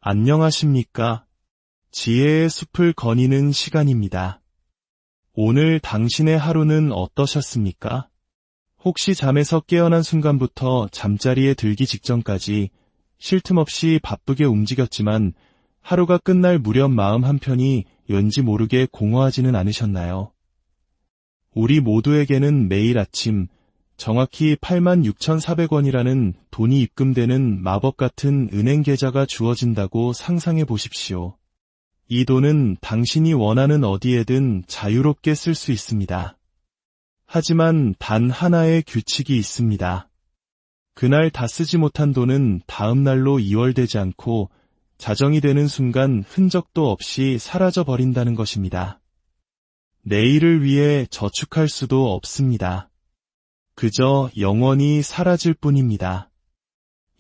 안녕하십니까? 지혜의 숲을 거니는 시간입니다. 오늘 당신의 하루는 어떠셨습니까? 혹시 잠에서 깨어난 순간부터 잠자리에 들기 직전까지 쉴 틈 없이 바쁘게 움직였지만 하루가 끝날 무렵 마음 한편이 왠지 모르게 공허하지는 않으셨나요? 우리 모두에게는 매일 아침 정확히 86,400원이라는 돈이 입금되는 마법 같은 은행 계좌가 주어진다고 상상해 보십시오. 이 돈은 당신이 원하는 어디에든 자유롭게 쓸 수 있습니다. 하지만 단 하나의 규칙이 있습니다. 그날 다 쓰지 못한 돈은 다음 날로 이월되지 않고 자정이 되는 순간 흔적도 없이 사라져 버린다는 것입니다. 내일을 위해 저축할 수도 없습니다. 그저 영원히 사라질 뿐입니다.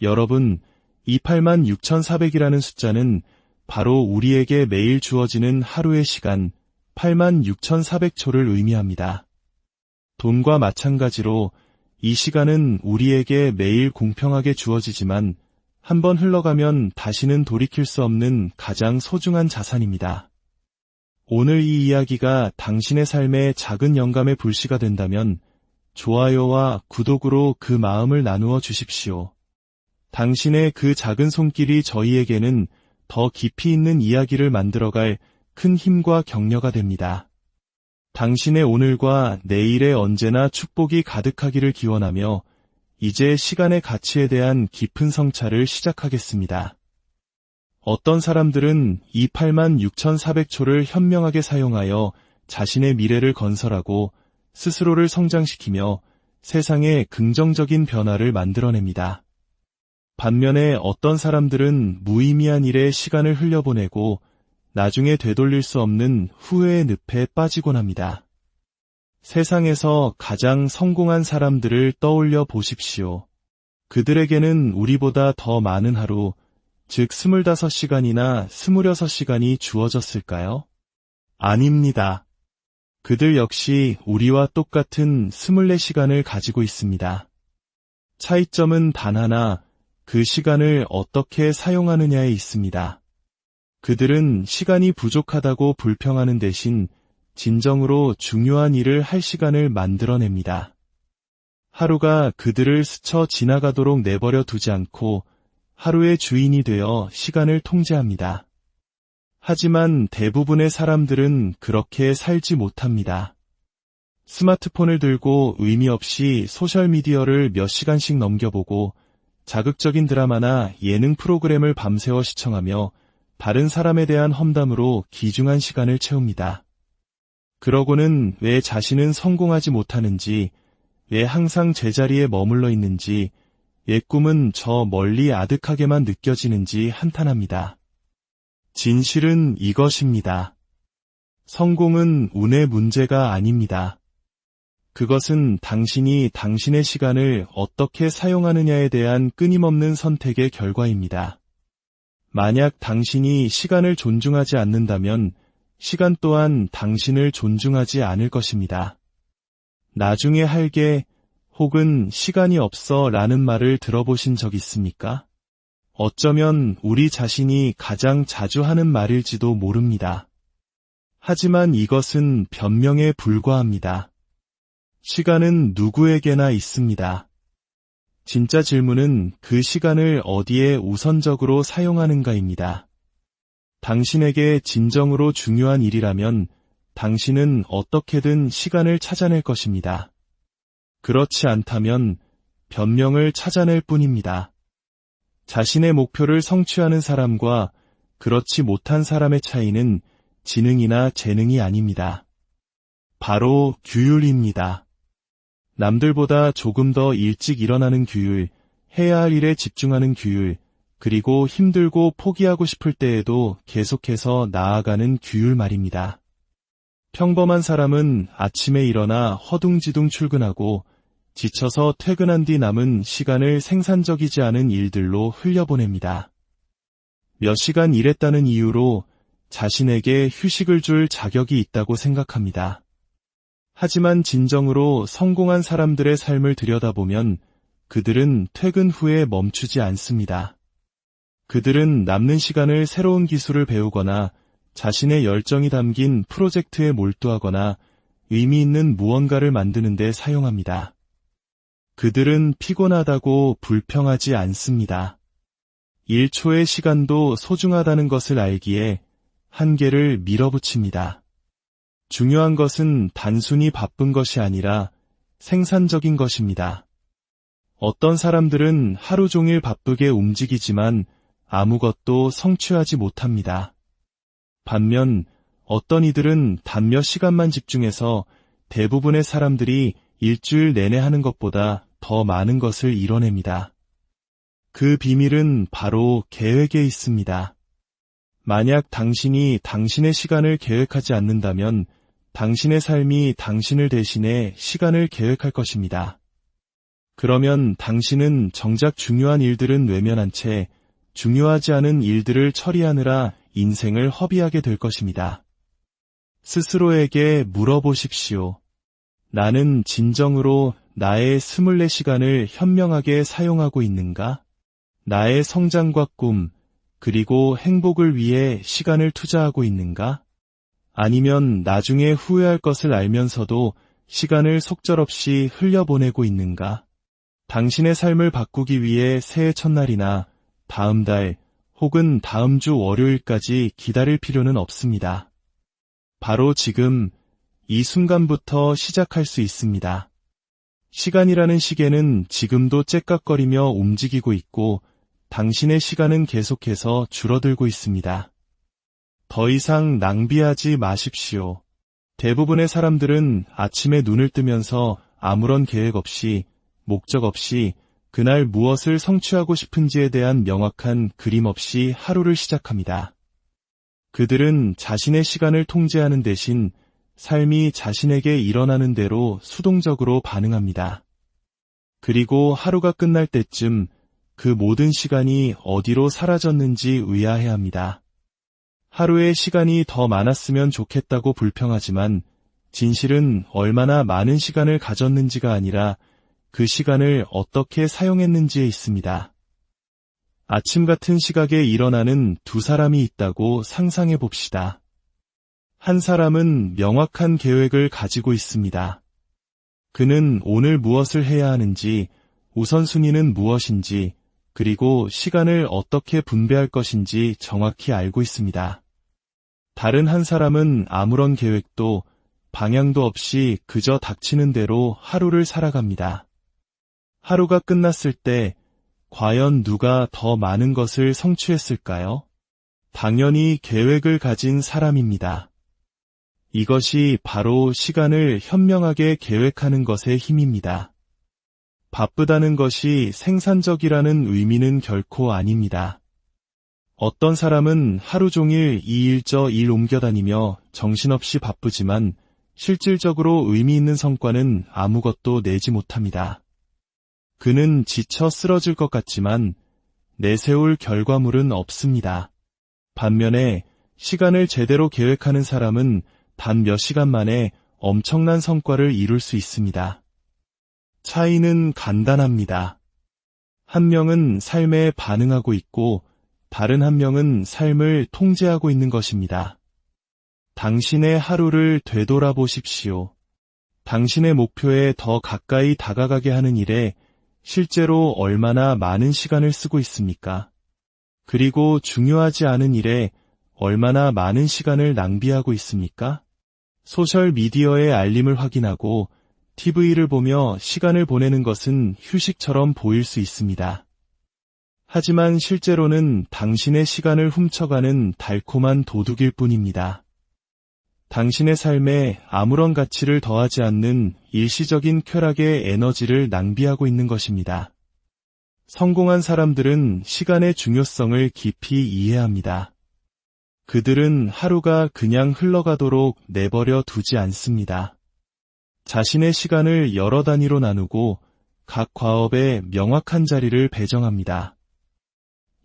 여러분, 이 86,400이라는 숫자는 바로 우리에게 매일 주어지는 하루의 시간 86,400초를 의미합니다. 돈과 마찬가지로 이 시간은 우리에게 매일 공평하게 주어지지만 한번 흘러가면 다시는 돌이킬 수 없는 가장 소중한 자산입니다. 오늘 이 이야기가 당신의 삶에 작은 영감의 불씨가 된다면 좋아요와 구독으로 그 마음을 나누어 주십시오. 당신의 그 작은 손길이 저희에게는 더 깊이 있는 이야기를 만들어갈 큰 힘과 격려가 됩니다. 당신의 오늘과 내일에 언제나 축복이 가득하기를 기원하며 이제 시간의 가치에 대한 깊은 성찰을 시작하겠습니다. 어떤 사람들은 이 86,400초를 현명하게 사용하여 자신의 미래를 건설하고 스스로를 성장시키며 세상에 긍정적인 변화를 만들어냅니다. 반면에 어떤 사람들은 무의미한 일에 시간을 흘려보내고 나중에 되돌릴 수 없는 후회의 늪에 빠지곤 합니다. 세상에서 가장 성공한 사람들을 떠올려 보십시오. 그들에게는 우리보다 더 많은 하루, 즉 25시간이나 26시간이 주어졌을까요? 아닙니다. 그들 역시 우리와 똑같은 24시간을 가지고 있습니다. 차이점은 단 하나, 그 시간을 어떻게 사용하느냐에 있습니다. 그들은 시간이 부족하다고 불평하는 대신 진정으로 중요한 일을 할 시간을 만들어냅니다. 하루가 그들을 스쳐 지나가도록 내버려 두지 않고 하루의 주인이 되어 시간을 통제합니다. 하지만 대부분의 사람들은 그렇게 살지 못합니다. 스마트폰을 들고 의미 없이 소셜미디어를 몇 시간씩 넘겨보고 자극적인 드라마나 예능 프로그램을 밤새워 시청하며 다른 사람에 대한 험담으로 귀중한 시간을 채웁니다. 그러고는 왜 자신은 성공하지 못하는지, 왜 항상 제자리에 머물러 있는지, 옛 꿈은 저 멀리 아득하게만 느껴지는지 한탄합니다. 진실은 이것입니다. 성공은 운의 문제가 아닙니다. 그것은 당신이 당신의 시간을 어떻게 사용하느냐에 대한 끊임없는 선택의 결과입니다. 만약 당신이 시간을 존중하지 않는다면 시간 또한 당신을 존중하지 않을 것입니다. 나중에 할게 혹은 시간이 없어 라는 말을 들어보신 적 있습니까? 어쩌면 우리 자신이 가장 자주 하는 말일지도 모릅니다. 하지만 이것은 변명에 불과합니다. 시간은 누구에게나 있습니다. 진짜 질문은 그 시간을 어디에 우선적으로 사용하는가입니다. 당신에게 진정으로 중요한 일이라면 당신은 어떻게든 시간을 찾아낼 것입니다. 그렇지 않다면 변명을 찾아낼 뿐입니다. 자신의 목표를 성취하는 사람과 그렇지 못한 사람의 차이는 지능이나 재능이 아닙니다. 바로 규율입니다. 남들보다 조금 더 일찍 일어나는 규율, 해야 할 일에 집중하는 규율, 그리고 힘들고 포기하고 싶을 때에도 계속해서 나아가는 규율 말입니다. 평범한 사람은 아침에 일어나 허둥지둥 출근하고 지쳐서 퇴근한 뒤 남은 시간을 생산적이지 않은 일들로 흘려보냅니다. 몇 시간 일했다는 이유로 자신에게 휴식을 줄 자격이 있다고 생각합니다. 하지만 진정으로 성공한 사람들의 삶을 들여다보면 그들은 퇴근 후에 멈추지 않습니다. 그들은 남는 시간을 새로운 기술을 배우거나 자신의 열정이 담긴 프로젝트에 몰두하거나 의미 있는 무언가를 만드는 데 사용합니다. 그들은 피곤하다고 불평하지 않습니다. 1초의 시간도 소중하다는 것을 알기에 한계를 밀어붙입니다. 중요한 것은 단순히 바쁜 것이 아니라 생산적인 것입니다. 어떤 사람들은 하루 종일 바쁘게 움직이지만 아무것도 성취하지 못합니다. 반면 어떤 이들은 단 몇 시간만 집중해서 대부분의 사람들이 일주일 내내 하는 것보다 더 많은 것을 이뤄냅니다. 그 비밀은 바로 계획에 있습니다. 만약 당신이 당신의 시간을 계획하지 않는다면 당신의 삶이 당신을 대신해 시간을 계획할 것입니다. 그러면 당신은 정작 중요한 일들은 외면한 채 중요하지 않은 일들을 처리하느라 인생을 허비하게 될 것입니다. 스스로에게 물어보십시오. 나는 진정으로 나의 24시간을 현명하게 사용하고 있는가? 나의 성장과 꿈, 그리고 행복을 위해 시간을 투자하고 있는가? 아니면 나중에 후회할 것을 알면서도 시간을 속절없이 흘려보내고 있는가? 당신의 삶을 바꾸기 위해 새해 첫날이나 다음 달 혹은 다음 주 월요일까지 기다릴 필요는 없습니다. 바로 지금 이 순간부터 시작할 수 있습니다. 시간이라는 시계는 지금도 째깍거리며 움직이고 있고 당신의 시간은 계속해서 줄어들고 있습니다. 더 이상 낭비하지 마십시오. 대부분의 사람들은 아침에 눈을 뜨면서 아무런 계획 없이, 목적 없이 그날 무엇을 성취하고 싶은지에 대한 명확한 그림 없이 하루를 시작합니다. 그들은 자신의 시간을 통제하는 대신 삶이 자신에게 일어나는 대로 수동적으로 반응합니다. 그리고 하루가 끝날 때쯤 그 모든 시간이 어디로 사라졌는지 의아해합니다. 하루에 시간이 더 많았으면 좋겠다고 불평하지만 진실은 얼마나 많은 시간을 가졌는지가 아니라 그 시간을 어떻게 사용했는지에 있습니다. 아침 같은 시각에 일어나는 두 사람이 있다고 상상해 봅시다. 한 사람은 명확한 계획을 가지고 있습니다. 그는 오늘 무엇을 해야 하는지, 우선순위는 무엇인지, 그리고 시간을 어떻게 분배할 것인지 정확히 알고 있습니다. 다른 한 사람은 아무런 계획도 방향도 없이 그저 닥치는 대로 하루를 살아갑니다. 하루가 끝났을 때 과연 누가 더 많은 것을 성취했을까요? 당연히 계획을 가진 사람입니다. 이것이 바로 시간을 현명하게 계획하는 것의 힘입니다. 바쁘다는 것이 생산적이라는 의미는 결코 아닙니다. 어떤 사람은 하루 종일 이 일 저 일 옮겨다니며 정신없이 바쁘지만 실질적으로 의미 있는 성과는 아무것도 내지 못합니다. 그는 지쳐 쓰러질 것 같지만 내세울 결과물은 없습니다. 반면에 시간을 제대로 계획하는 사람은 단 몇 시간 만에 엄청난 성과를 이룰 수 있습니다. 차이는 간단합니다. 한 명은 삶에 반응하고 있고 다른 한 명은 삶을 통제하고 있는 것입니다. 당신의 하루를 되돌아보십시오. 당신의 목표에 더 가까이 다가가게 하는 일에 실제로 얼마나 많은 시간을 쓰고 있습니까? 그리고 중요하지 않은 일에 얼마나 많은 시간을 낭비하고 있습니까? 소셜미디어의 알림을 확인하고 TV를 보며 시간을 보내는 것은 휴식처럼 보일 수 있습니다. 하지만 실제로는 당신의 시간을 훔쳐가는 달콤한 도둑일 뿐입니다. 당신의 삶에 아무런 가치를 더하지 않는 일시적인 쾌락의 에너지를 낭비하고 있는 것입니다. 성공한 사람들은 시간의 중요성을 깊이 이해합니다. 그들은 하루가 그냥 흘러가도록 내버려 두지 않습니다. 자신의 시간을 여러 단위로 나누고 각 과업에 명확한 자리를 배정합니다.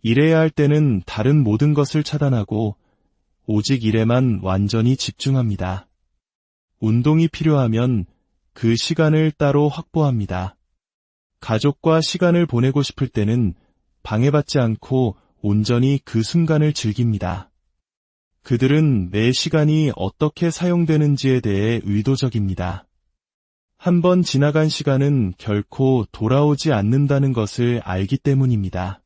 일해야 할 때는 다른 모든 것을 차단하고 오직 일에만 완전히 집중합니다. 운동이 필요하면 그 시간을 따로 확보합니다. 가족과 시간을 보내고 싶을 때는 방해받지 않고 온전히 그 순간을 즐깁니다. 그들은 매 시간이 어떻게 사용되는지에 대해 의도적입니다. 한 번 지나간 시간은 결코 돌아오지 않는다는 것을 알기 때문입니다.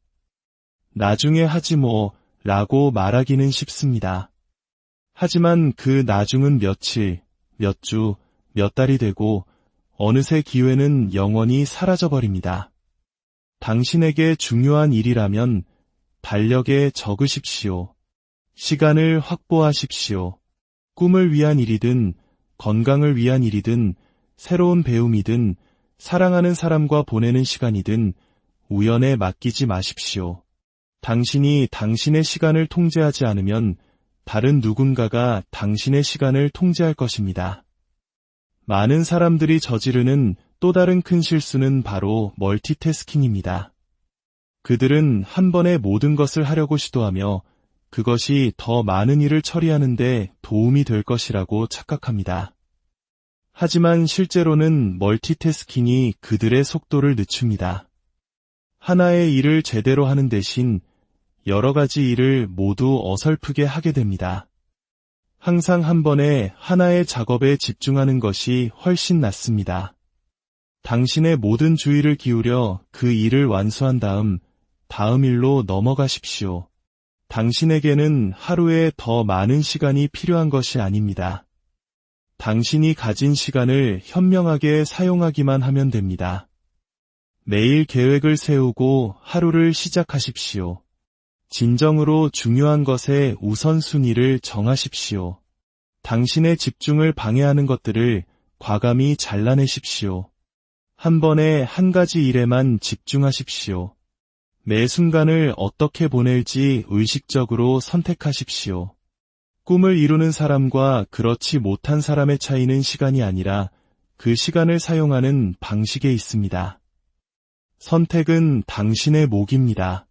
나중에 하지 뭐 라고 말하기는 쉽습니다. 하지만 그 나중은 며칠, 몇 주, 몇 달이 되고 어느새 기회는 영원히 사라져버립니다. 당신에게 중요한 일이라면 달력에 적으십시오. 시간을 확보하십시오. 꿈을 위한 일이든 건강을 위한 일이든 새로운 배움이든 사랑하는 사람과 보내는 시간이든 우연에 맡기지 마십시오. 당신이 당신의 시간을 통제하지 않으면 다른 누군가가 당신의 시간을 통제할 것입니다. 많은 사람들이 저지르는 또 다른 큰 실수는 바로 멀티태스킹입니다. 그들은 한 번에 모든 것을 하려고 시도하며 그것이 더 많은 일을 처리하는 데 도움이 될 것이라고 착각합니다. 하지만 실제로는 멀티태스킹이 그들의 속도를 늦춥니다. 하나의 일을 제대로 하는 대신 여러 가지 일을 모두 어설프게 하게 됩니다. 항상 한 번에 하나의 작업에 집중하는 것이 훨씬 낫습니다. 당신의 모든 주의를 기울여 그 일을 완수한 다음 일로 넘어가십시오. 당신에게는 하루에 더 많은 시간이 필요한 것이 아닙니다. 당신이 가진 시간을 현명하게 사용하기만 하면 됩니다. 매일 계획을 세우고 하루를 시작하십시오. 진정으로 중요한 것의 우선순위를 정하십시오. 당신의 집중을 방해하는 것들을 과감히 잘라내십시오. 한 번에 한 가지 일에만 집중하십시오. 매 순간을 어떻게 보낼지 의식적으로 선택하십시오. 꿈을 이루는 사람과 그렇지 못한 사람의 차이는 시간이 아니라 그 시간을 사용하는 방식에 있습니다. 선택은 당신의 몫입니다.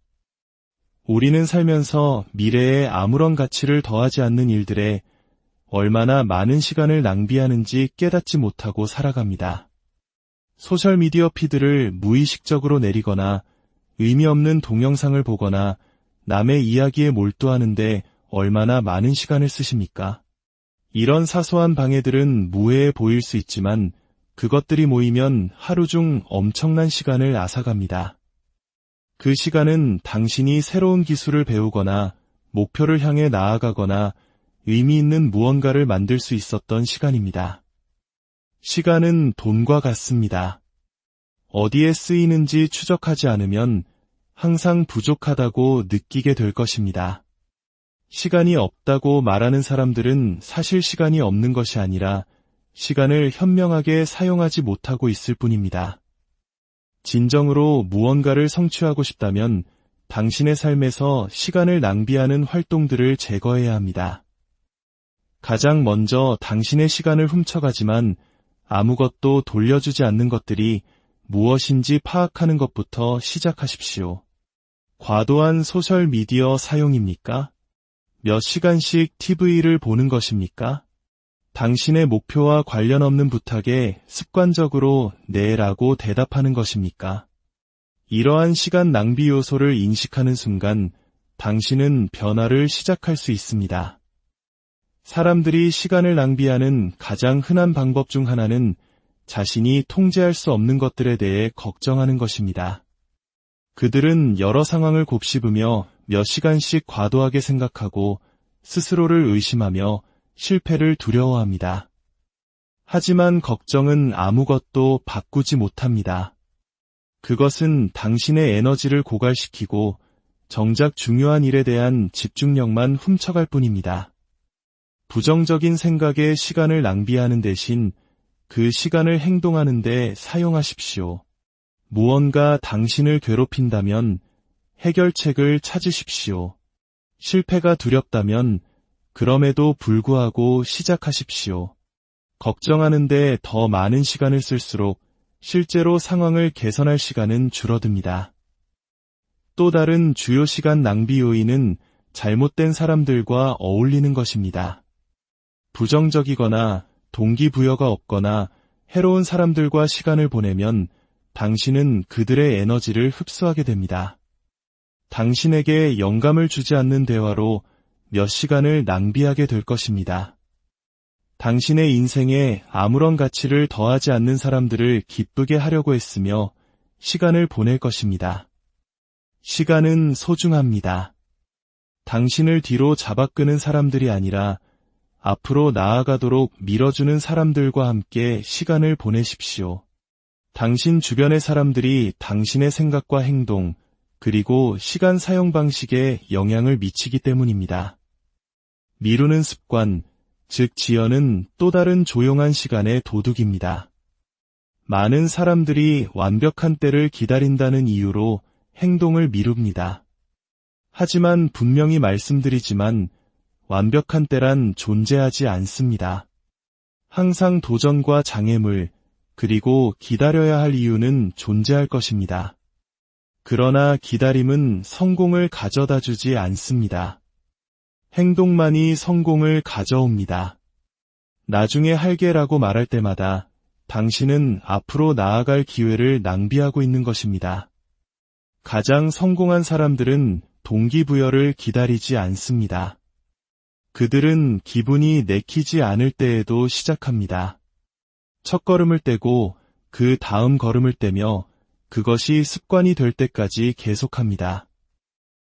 우리는 살면서 미래에 아무런 가치를 더하지 않는 일들에 얼마나 많은 시간을 낭비하는지 깨닫지 못하고 살아갑니다. 소셜미디어 피드를 무의식적으로 내리거나 의미 없는 동영상을 보거나 남의 이야기에 몰두하는데 얼마나 많은 시간을 쓰십니까? 이런 사소한 방해들은 무해해 보일 수 있지만 그것들이 모이면 하루 중 엄청난 시간을 앗아갑니다. 그 시간은 당신이 새로운 기술을 배우거나 목표를 향해 나아가거나 의미 있는 무언가를 만들 수 있었던 시간입니다. 시간은 돈과 같습니다. 어디에 쓰이는지 추적하지 않으면 항상 부족하다고 느끼게 될 것입니다. 시간이 없다고 말하는 사람들은 사실 시간이 없는 것이 아니라 시간을 현명하게 사용하지 못하고 있을 뿐입니다. 진정으로 무언가를 성취하고 싶다면 당신의 삶에서 시간을 낭비하는 활동들을 제거해야 합니다. 가장 먼저 당신의 시간을 훔쳐가지만 아무것도 돌려주지 않는 것들이 무엇인지 파악하는 것부터 시작하십시오. 과도한 소셜미디어 사용입니까? 몇 시간씩 TV를 보는 것입니까? 당신의 목표와 관련 없는 부탁에 습관적으로 네라고 대답하는 것입니까? 이러한 시간 낭비 요소를 인식하는 순간 당신은 변화를 시작할 수 있습니다. 사람들이 시간을 낭비하는 가장 흔한 방법 중 하나는 자신이 통제할 수 없는 것들에 대해 걱정하는 것입니다. 그들은 여러 상황을 곱씹으며 몇 시간씩 과도하게 생각하고 스스로를 의심하며 실패를 두려워합니다. 하지만 걱정은 아무것도 바꾸지 못합니다. 그것은 당신의 에너지를 고갈시키고 정작 중요한 일에 대한 집중력만 훔쳐갈 뿐입니다. 부정적인 생각에 시간을 낭비하는 대신 그 시간을 행동하는 데 사용하십시오. 무언가 당신을 괴롭힌다면 해결책을 찾으십시오. 실패가 두렵다면 그럼에도 불구하고 시작하십시오. 걱정하는데 더 많은 시간을 쓸수록 실제로 상황을 개선할 시간은 줄어듭니다. 또 다른 주요 시간 낭비 요인은 잘못된 사람들과 어울리는 것입니다. 부정적이거나 동기부여가 없거나 해로운 사람들과 시간을 보내면 당신은 그들의 에너지를 흡수하게 됩니다. 당신에게 영감을 주지 않는 대화로 몇 시간을 낭비하게 될 것입니다. 당신의 인생에 아무런 가치를 더하지 않는 사람들을 기쁘게 하려고 했으며 시간을 보낼 것입니다. 시간은 소중합니다. 당신을 뒤로 잡아끄는 사람들이 아니라 앞으로 나아가도록 밀어주는 사람들과 함께 시간을 보내십시오. 당신 주변의 사람들이 당신의 생각과 행동, 그리고 시간 사용 방식에 영향을 미치기 때문입니다. 미루는 습관, 즉 지연은 또 다른 조용한 시간의 도둑입니다. 많은 사람들이 완벽한 때를 기다린다는 이유로 행동을 미룹니다. 하지만 분명히 말씀드리지만 완벽한 때란 존재하지 않습니다. 항상 도전과 장애물, 그리고 기다려야 할 이유는 존재할 것입니다. 그러나 기다림은 성공을 가져다 주지 않습니다. 행동만이 성공을 가져옵니다. 나중에 할게라고 말할 때마다 당신은 앞으로 나아갈 기회를 낭비하고 있는 것입니다. 가장 성공한 사람들은 동기부여를 기다리지 않습니다. 그들은 기분이 내키지 않을 때에도 시작합니다. 첫 걸음을 떼고 그 다음 걸음을 떼며 그것이 습관이 될 때까지 계속합니다.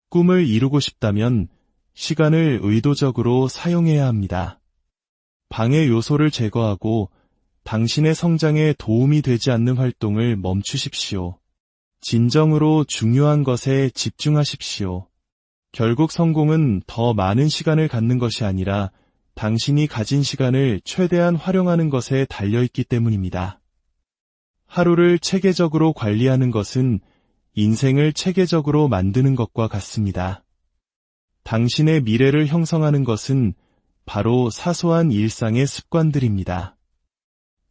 꿈을 이루고 싶다면 시간을 의도적으로 사용해야 합니다. 방해 요소를 제거하고 당신의 성장에 도움이 되지 않는 활동을 멈추십시오. 진정으로 중요한 것에 집중하십시오. 결국 성공은 더 많은 시간을 갖는 것이 아니라 당신이 가진 시간을 최대한 활용하는 것에 달려있기 때문입니다. 하루를 체계적으로 관리하는 것은 인생을 체계적으로 만드는 것과 같습니다. 당신의 미래를 형성하는 것은 바로 사소한 일상의 습관들입니다.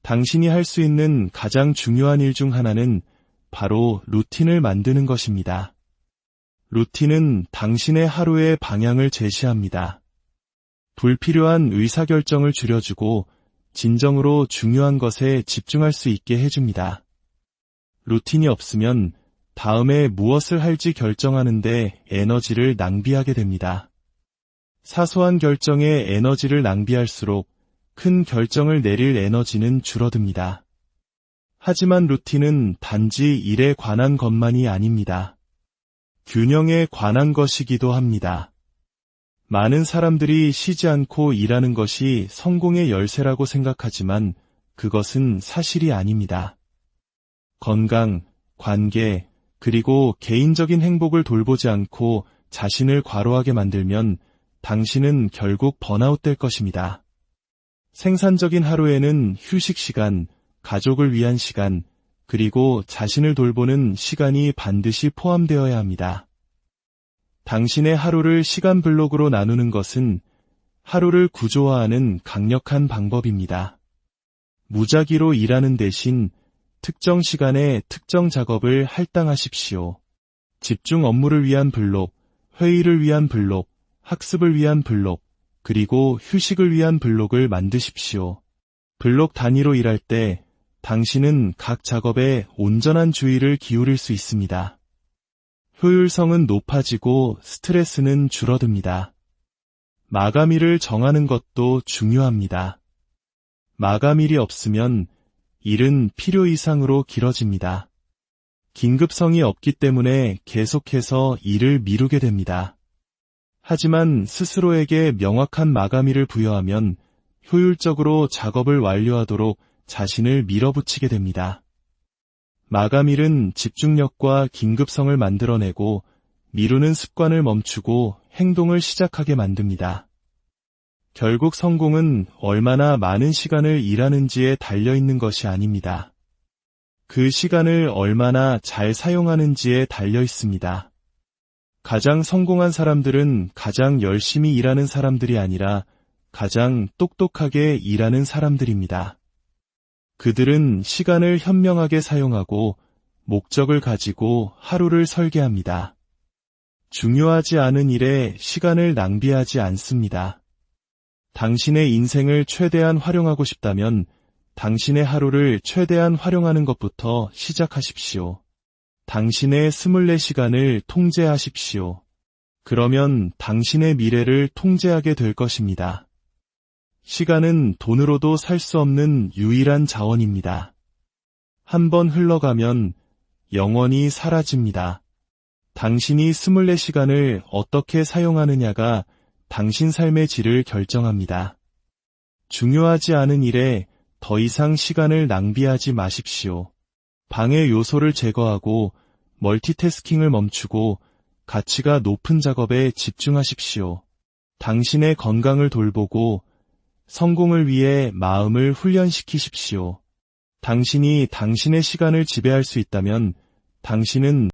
당신이 할 수 있는 가장 중요한 일 중 하나는 바로 루틴을 만드는 것입니다. 루틴은 당신의 하루의 방향을 제시합니다. 불필요한 의사결정을 줄여주고 진정으로 중요한 것에 집중할 수 있게 해줍니다. 루틴이 없으면 다음에 무엇을 할지 결정하는데 에너지를 낭비하게 됩니다. 사소한 결정에 에너지를 낭비할수록 큰 결정을 내릴 에너지는 줄어듭니다. 하지만 루틴은 단지 일에 관한 것만이 아닙니다. 균형에 관한 것이기도 합니다. 많은 사람들이 쉬지 않고 일하는 것이 성공의 열쇠라고 생각하지만 그것은 사실이 아닙니다. 건강, 관계, 그리고 개인적인 행복을 돌보지 않고 자신을 과로하게 만들면 당신은 결국 번아웃될 것입니다. 생산적인 하루에는 휴식 시간, 가족을 위한 시간, 그리고 자신을 돌보는 시간이 반드시 포함되어야 합니다. 당신의 하루를 시간 블록으로 나누는 것은 하루를 구조화하는 강력한 방법입니다. 무작위로 일하는 대신 특정 시간에 특정 작업을 할당하십시오. 집중 업무를 위한 블록, 회의를 위한 블록, 학습을 위한 블록, 그리고 휴식을 위한 블록을 만드십시오. 블록 단위로 일할 때 당신은 각 작업에 온전한 주의를 기울일 수 있습니다. 효율성은 높아지고 스트레스는 줄어듭니다. 마감일을 정하는 것도 중요합니다. 마감일이 없으면 일은 필요 이상으로 길어집니다. 긴급성이 없기 때문에 계속해서 일을 미루게 됩니다. 하지만 스스로에게 명확한 마감일을 부여하면 효율적으로 작업을 완료하도록 자신을 밀어붙이게 됩니다. 마감일은 집중력과 긴급성을 만들어내고 미루는 습관을 멈추고 행동을 시작하게 만듭니다. 결국 성공은 얼마나 많은 시간을 일하는지에 달려있는 것이 아닙니다. 그 시간을 얼마나 잘 사용하는지에 달려있습니다. 가장 성공한 사람들은 가장 열심히 일하는 사람들이 아니라 가장 똑똑하게 일하는 사람들입니다. 그들은 시간을 현명하게 사용하고 목적을 가지고 하루를 설계합니다. 중요하지 않은 일에 시간을 낭비하지 않습니다. 당신의 인생을 최대한 활용하고 싶다면 당신의 하루를 최대한 활용하는 것부터 시작하십시오. 당신의 24시간을 통제하십시오. 그러면 당신의 미래를 통제하게 될 것입니다. 시간은 돈으로도 살 수 없는 유일한 자원입니다. 한번 흘러가면 영원히 사라집니다. 당신이 24시간을 어떻게 사용하느냐가 당신 삶의 질을 결정합니다. 중요하지 않은 일에 더 이상 시간을 낭비하지 마십시오. 방해 요소를 제거하고 멀티태스킹을 멈추고 가치가 높은 작업에 집중하십시오. 당신의 건강을 돌보고 성공을 위해 마음을 훈련시키십시오. 당신이 당신의 시간을 지배할 수 있다면 당신은